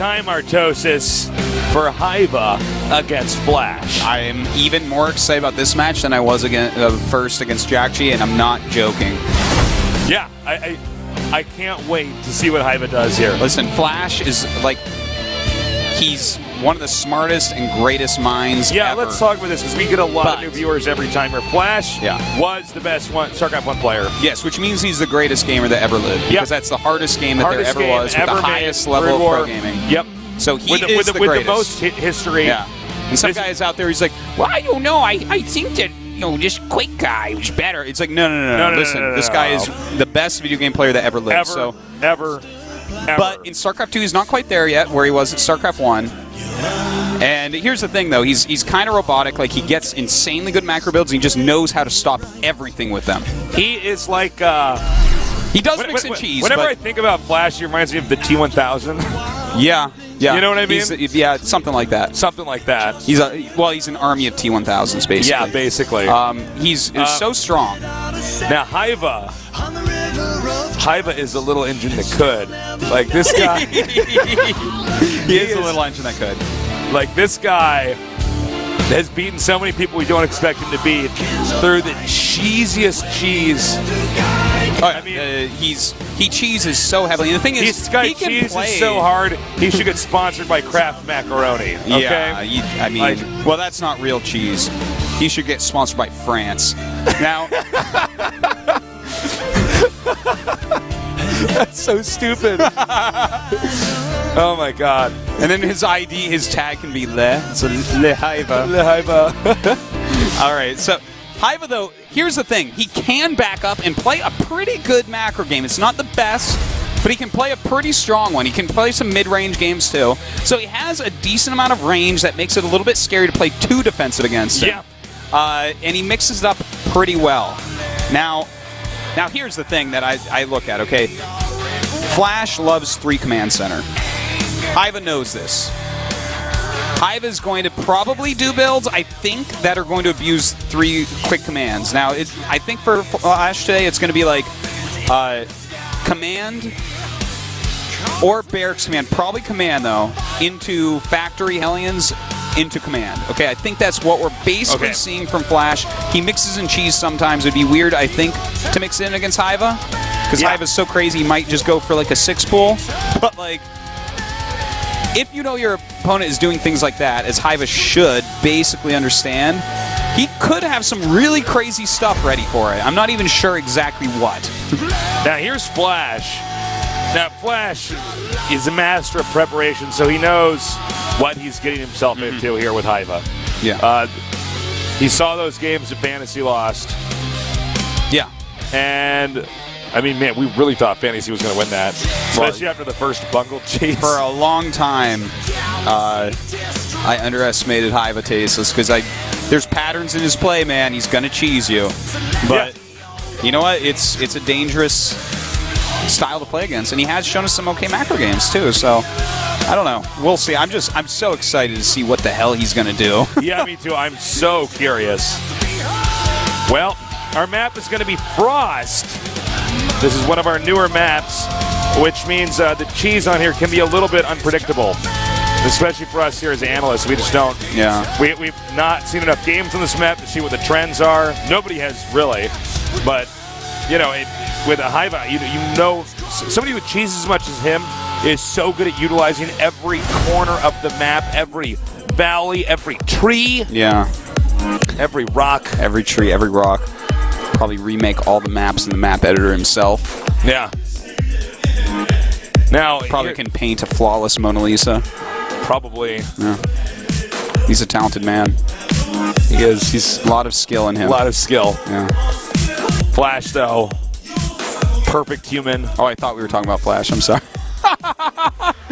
time, Artosis, for Haiba against Flash. I am even more excited about this match than I was first against Jackchi, and I'm not joking. Yeah, I can't wait to see what Haiba does here. Listen, Flash is like, he's one of the smartest and greatest minds ever. Let's talk about this because we get a lot of new viewers every time here. Flash was the best StarCraft 1 player. Yes, which means he's the greatest gamer that ever lived. Because that's the hardest game that there ever was with the highest level of pro gaming. Yep. So he is with the the greatest. most history. Yeah. And some guys out there, he's like, well, I don't know. I think that, this Quake guy was better. It's like, no. Listen, this guy is the best video game player that ever lived. Ever. But in StarCraft 2, he's not quite there yet where he was at StarCraft 1. And here's the thing, though. He's kind of robotic. Like, he gets insanely good macro builds, and he just knows how to stop everything with them. He is like... he does mix and cheese. Whenever I think about Flash, he reminds me of the T-1000. Yeah. You know what I mean? Yeah, something like that. Something like that. He's an army of T-1000s, basically. Yeah, basically. He's so strong. Now, Haiba is a little engine that could. Like, this guy... he is a little engine that could. Like, this guy has beaten so many people we don't expect him to beat through the cheesiest cheese. I mean, he cheeses so heavily. And the thing is, this guy he can cheeses play so hard, he should get sponsored by Kraft Macaroni. Okay? Yeah, I mean, well, that's not real cheese. He should get sponsored by France. Now, that's so stupid. Oh my God! And then his ID, his tag can be Le. So Le Haiba. Le Haiba. All right, so Haiba, though, here's the thing. He can back up and play a pretty good macro game. It's not the best, but he can play a pretty strong one. He can play some mid-range games, too. So he has a decent amount of range that makes it a little bit scary to play too defensive against him. Yeah. And he mixes it up pretty well. Now here's the thing that I look at, okay? Flash loves 3 command center. Haiba knows this. Haiba is going to probably do builds, I think, that are going to abuse 3 quick commands. Now, I think for Flash today, it's going to be like command or barracks command. Probably command, though, into factory Hellions into command. Okay, I think that's what we're basically seeing from Flash. He mixes and cheese sometimes. It'd be weird, I think, to mix it in against Haiba. Because Haiba's so crazy, he might just go for like a 6 pool. But, like, if you know your opponent is doing things like that, as Haiba should basically understand, he could have some really crazy stuff ready for it. I'm not even sure exactly what. Now, here's Flash. Now, Flash is a master of preparation, so he knows what he's getting himself into here with Haiba. Yeah. He saw those games that Fantasy lost. Yeah. And... I mean, man, we really thought Fantasy was going to win that, especially after the first bungled cheese. For a long time, I underestimated Haiba Tasteless because there's patterns in his play, man. He's going to cheese you. But you know what? It's a dangerous style to play against, and he has shown us some okay macro games too. So I don't know. We'll see. I'm so excited to see what the hell he's going to do. Yeah, me too. I'm so curious. Well, our map is going to be Frost. This is one of our newer maps, which means the cheese on here can be a little bit unpredictable, especially for us here as analysts. We just don't. Yeah. We've not seen enough games on this map to see what the trends are. Nobody has really, but with a Haiba, you know, somebody who cheeses as much as him is so good at utilizing every corner of the map, every valley, every tree, every rock, every tree, every rock. Probably remake all the maps in the map editor himself. Yeah. Now probably can paint a flawless Mona Lisa. Probably. Yeah. He's a talented man. He is. He's a lot of skill in him. A lot of skill. Yeah. Flash, though, perfect human. Oh, I thought we were talking about Flash. I'm sorry.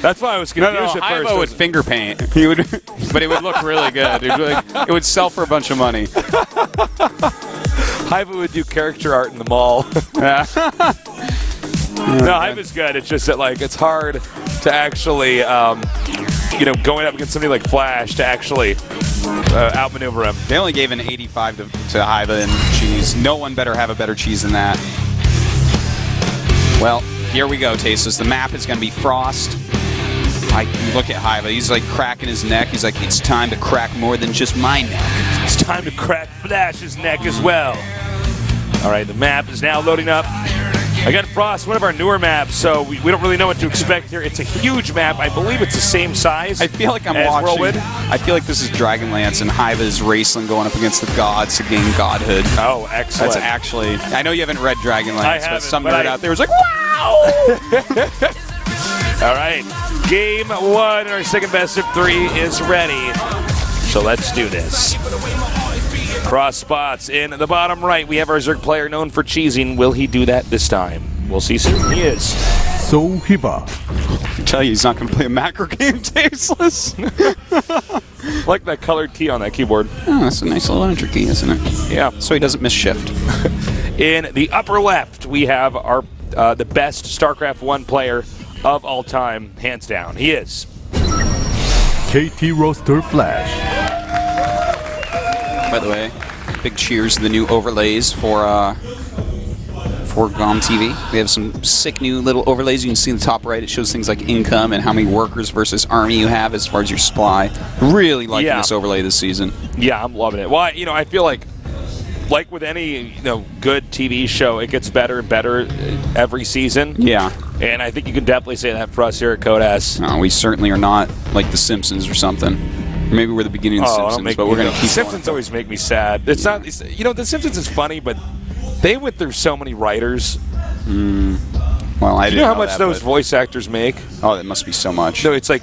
That's why I was confused at first. Haiba would finger paint. He would, but it would look really good. It would sell for a bunch of money. Haiba would do character art in the mall. Yeah. No, Haiba's good. It's just that it's hard to actually, going up against somebody like Flash to actually outmaneuver him. They only gave an 85 to Haiba and cheese. No one better have a better cheese than that. Well, here we go, Tasteless. The map is going to be Frost. look at Hiva. He's like cracking his neck. He's like, it's time to crack more than just my neck. It's time to crack Flash's neck as well. All right, the map is now loading up. Again, Frost, one of our newer maps, so we don't really know what to expect here. It's a huge map. I believe it's the same size. I feel like I'm as watching. Whirlwind. I feel like this is Dragonlance and Hiva's Raceland going up against the gods to gain godhood. Oh, excellent. That's actually. I know you haven't read Dragonlance, I but haven't, some but nerd out there was like, wow! All right, game 1, our second best of 3 is ready. So let's do this. Cross spots in the bottom right. We have our Zerg player known for cheesing. Will he do that this time? We'll see soon. He is. So Hiva. I tell you, he's not going to play a macro game tasteless. I like that colored key on that keyboard. Oh, that's a nice little entry key, isn't it? Yeah. So he doesn't miss shift. In the upper left, we have our the best StarCraft 1 player of all time, hands down. He is. KT Roster Flash. By the way, big cheers to the new overlays for GOM TV. We have some sick new little overlays. You can see in the top right, it shows things like income and how many workers versus army you have as far as your supply. Really liking this overlay this season. Yeah, I'm loving it. Well, I feel like with any good TV show, it gets better and better every season. Yeah. And I think you can definitely say that for us here at Codas. No, we certainly are not like The Simpsons or something. Maybe we're the beginning of The Simpsons, but we're going to keep Simpsons always make me sad. It's not, The Simpsons is funny, but they went through so many writers. Well, I Do you know how much those voice actors make? Oh, that must be so much. No, it's like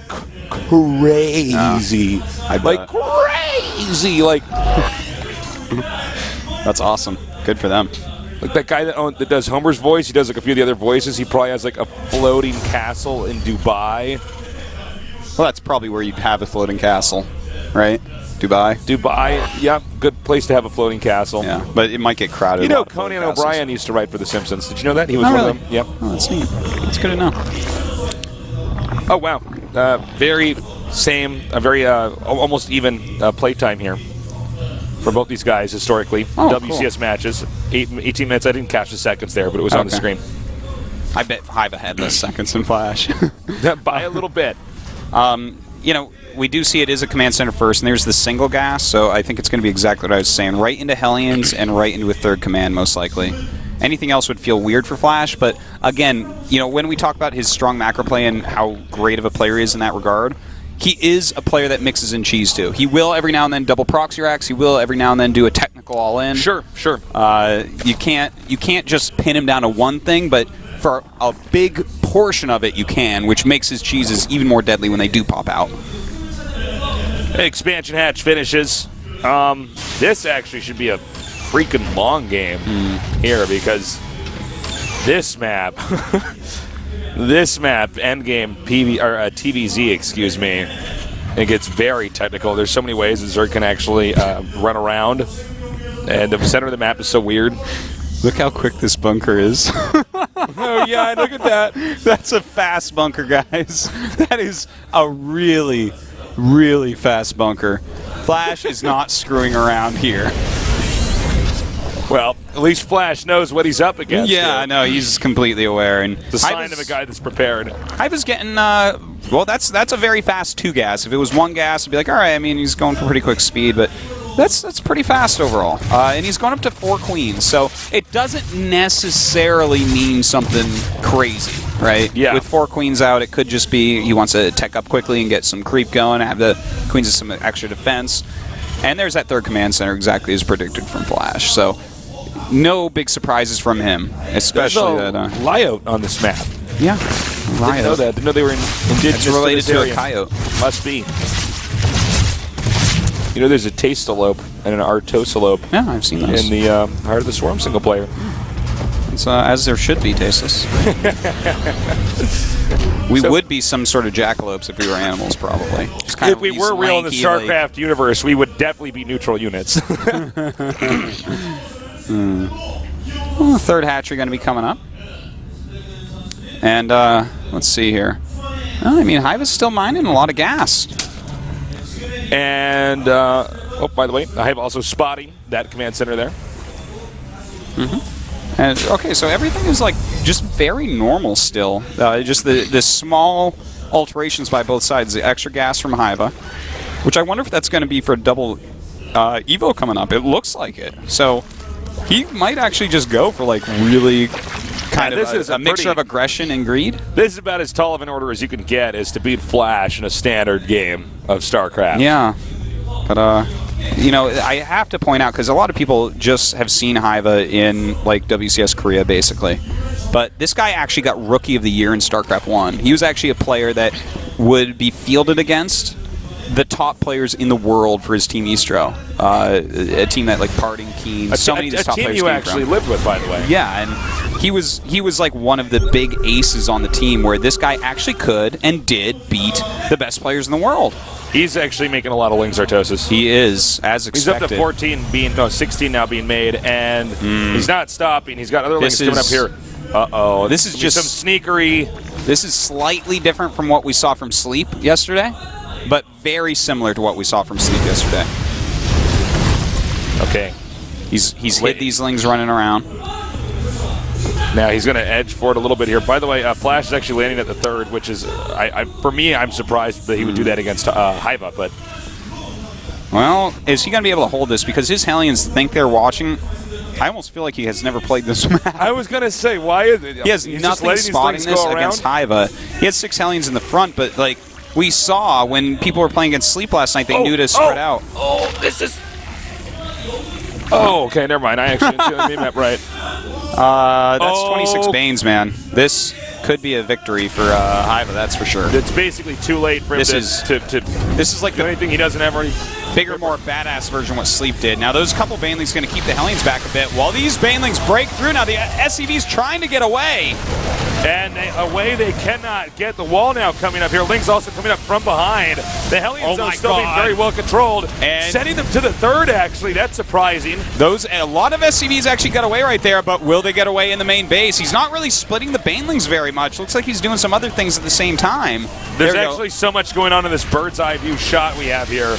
crazy. Like crazy. Like that's awesome. Good for them. Like that guy that does Homer's voice, he does like a few of the other voices. He probably has like a floating castle in Dubai. Well, that's probably where you'd have a floating castle, right? Dubai, yeah, good place to have a floating castle. Yeah, but it might get crowded. Conan O'Brien used to write for The Simpsons. Did you know that? He was one of them. Yep. Oh, that's neat. That's good to know. Oh, wow. Very almost even playtime here for both these guys historically. WCS matches, 18 minutes. I didn't catch the seconds there, but it was on the screen. I bet Hiva had less seconds than Flash. By a little bit. We do see it is a command center first, and there's the single gas, so I think it's going to be exactly what I was saying. Right into Hellions and right into a third command, most likely. Anything else would feel weird for Flash, but again, when we talk about his strong macro play and how great of a player he is in that regard, he is a player that mixes in cheese too. He will every now and then double proxy racks. He will every now and then do a technical all-in. Sure. You can't just pin him down to one thing, but for a big portion of it you can, which makes his cheeses even more deadly when they do pop out. Expansion hatch finishes. This actually should be a freaking long game here because this map, endgame TVZ, excuse me, it gets very technical. There's so many ways that Zerg can actually run around, and the center of the map is so weird. Look how quick this bunker is. Oh, yeah, look at that. That's a fast bunker, guys. That is a really, really fast bunker. Flash is not screwing around here. Well, at least Flash knows what he's up against. Yeah, I know. He's completely aware. And the sign of a guy that's prepared. Hiva's getting, well, that's a very fast 2 gas. If it was 1 gas, it'd be like, all right, I mean, he's going for pretty quick speed, but that's pretty fast overall. And he's going up to 4 queens, so it doesn't necessarily mean something crazy, right? Yeah. With 4 queens out, it could just be he wants to tech up quickly and get some creep going, have the queens with some extra defense. And there's that third command center exactly as predicted from Flash. So no big surprises from him, especially There's that. Lyot on this map. Yeah. Didn't know that. Didn't know they were indigenous. It's related to, to area. a coyote. Must be. There's a Tastalope and an Artosalope. Yeah, I've seen those. In the Heart of the Swarm single player. It's, as there should be, Tasteless. We would be some sort of jackalopes if we were animals, probably. Just kind if we were real in the StarCraft universe, we would definitely be neutral units. Well, the third hatchery going to be coming up. And let's see here. Well, I mean, Hiva's still mining a lot of gas. And, by the way, Hive also spotting that command center there. And okay, so everything is like just very normal still. Just the small alterations by both sides. The extra gas from Haiba, which I wonder if that's going to be for a double Evo coming up. It looks like it. So he might actually just go for like really kind of a mixture of aggression and greed. This is about as tall of an order as you can get is to beat Flash in a standard game of StarCraft. Yeah. But, you know, I have to point out, because a lot of people just have seen Haiba in, like, WCS Korea, basically. But this guy actually got Rookie of the Year in StarCraft 1. He was actually a player that would be fielded against the top players in the world for his team Istro. A team that, like, Parting, Keen, so many of these top players came from. A team you actually lived with, by the way. Yeah, and he was like one of the big aces on the team where this guy actually could and did beat the best players in the world. He's actually making a lot of Lings Artosis. He is, as expected. He's up to 16 now being made, and he's not stopping. He's got other Lings coming up here. Uh-oh. This is just some sneakery. This is slightly different from what we saw from Sleep yesterday, but very similar to what we saw from Sleep yesterday. Okay. He's hit these Lings running around. Now he's going to edge forward a little bit here. By the way, Flash is actually landing at the third, which is, for me, I'm surprised that he would do that against Haiba. But well, is he going to be able to hold this? Because his Hellions think they're watching. I almost feel like he has never played this map. I was going to say, why is it? He has nothing spotting this against Haiba. He has 6 Hellions in the front, but like we saw when people were playing against Sleep last night, they knew to spread out. Oh, this is... Oh, okay, never mind. I actually made that right. That's 26 Banes, man. This could be a victory for Haiba, that's for sure. It's basically too late for him to this is like the only thing he doesn't have already. Bigger, more badass version of what Sleep did. Now, those couple Banelings going to keep the Hellions back a bit. While these Banelings break through, now the SCV's trying to get away. And away they cannot get. The wall now coming up here. Ling's also coming up from behind. The Hellions are still being very well controlled. And sending them to the third, actually. That's surprising. A lot of SCVs actually got away right there, but will they get away in the main base? He's not really splitting the Banelings very much. Looks like he's doing some other things at the same time. There's actually so much going on in this bird's eye view shot we have here.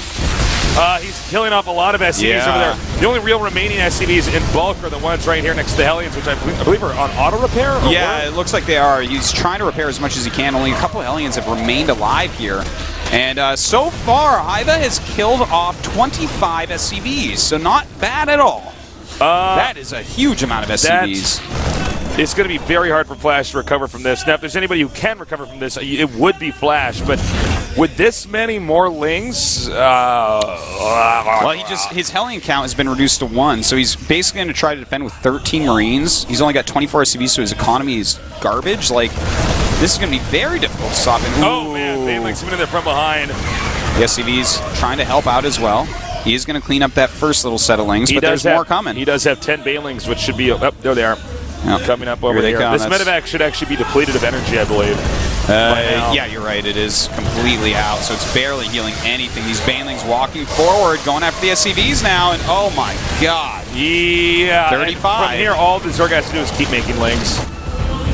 He's killing off a lot of SCVs over there. The only real remaining SCVs in bulk are the ones right here next to the Hellions, which I believe are on auto repair. Yeah, it looks like they are. He's trying to repair as much as he can. Only a couple of Hellions have remained alive here. And so far, Haiba has killed off 25 SCVs, so not bad at all. That is a huge amount of SCVs. It's going to be very hard for Flash to recover from this. Now, if there's anybody who can recover from this, it would be Flash. But with this many more Lings, well, his Hellion count has been reduced to 1, so he's basically going to try to defend with 13 Marines. He's only got 24 SCVs, so his economy is garbage. Like, this is going to be very difficult to stop him. Oh man, Banelings coming in there from behind. The SCV's trying to help out as well. He is going to clean up that first little set of Lings, but there's more coming. He does have 10 Banelings, which should be there they are. Coming up over here. This medevac should actually be depleted of energy, I believe. Yeah, you're right. It is completely out, so it's barely healing anything. These Banelings walking forward, going after the SCVs now, and oh my god. Yeah. 35. From here, all the Zerg has to do is keep making Lings.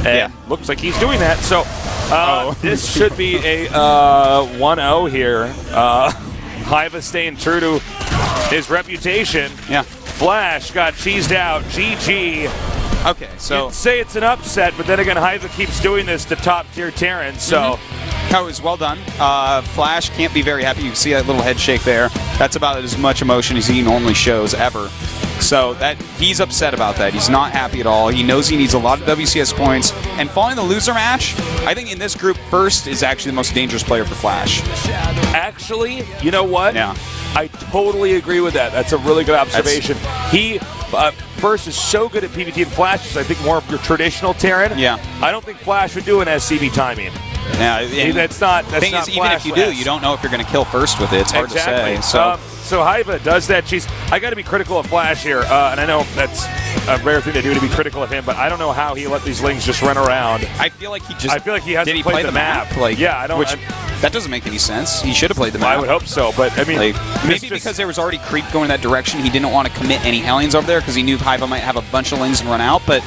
And looks like he's doing that. So this should be a 1-0 here. Haiba staying true to his reputation. Yeah. Flash got cheesed out. GG. Okay, so you'd say it's an upset, but then again, Haiba keeps doing this to top-tier Terrans, so... That was well done. Flash can't be very happy. You can see that little head shake there. That's about as much emotion as he normally shows ever. So he's upset about that. He's not happy at all. He knows he needs a lot of WCS points. And following the loser match, I think in this group, First is actually the most dangerous player for Flash. Actually, you know what? Yeah. I totally agree with that. That's a really good observation. First is so good at PvT, and Flash is, I think, more of your traditional Terran. Yeah. I don't think Flash would do an SCV timing. Yeah, that's not. The thing is, even if you do, you don't know if you're going to kill First with it. It's hard to say. So Haiba does that. I got to be critical of Flash here, and I know that's a rare thing to do, to be critical of him, but I don't know how he let these Lings just run around. I feel like he hasn't played the map. Like, yeah, I don't. That doesn't make any sense. He should have played the map. I would hope so, but I mean, maybe because there was already creep going in that direction, he didn't want to commit any Hellions over there because he knew Haiba might have a bunch of Lings and run out. But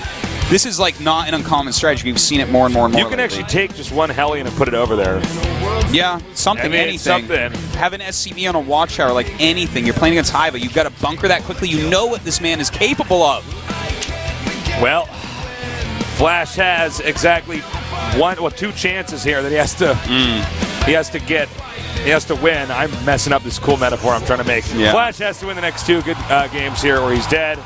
this is like not an uncommon strategy. We've seen it more and more and more. You can actually take just one Hellion and put it over there. Yeah, anything. Something. Have an SCV on a watchtower, like anything. You're playing against Haiba. You've got to bunker that quickly. You know what this man is capable of. Well, Flash has exactly two chances here that he has to win. I'm messing up this cool metaphor I'm trying to make. Yeah. Flash has to win the next two good games here or he's dead.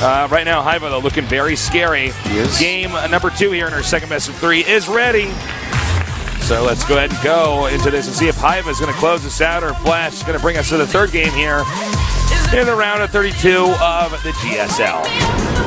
Right now, Haiba, though, looking very scary. He is. Game number 2 here in our second best of 3 is ready. So let's go ahead and go into this and see if Haiba is going to close this out or Flash is going to bring us to the third game here in the round of 32 of the GSL.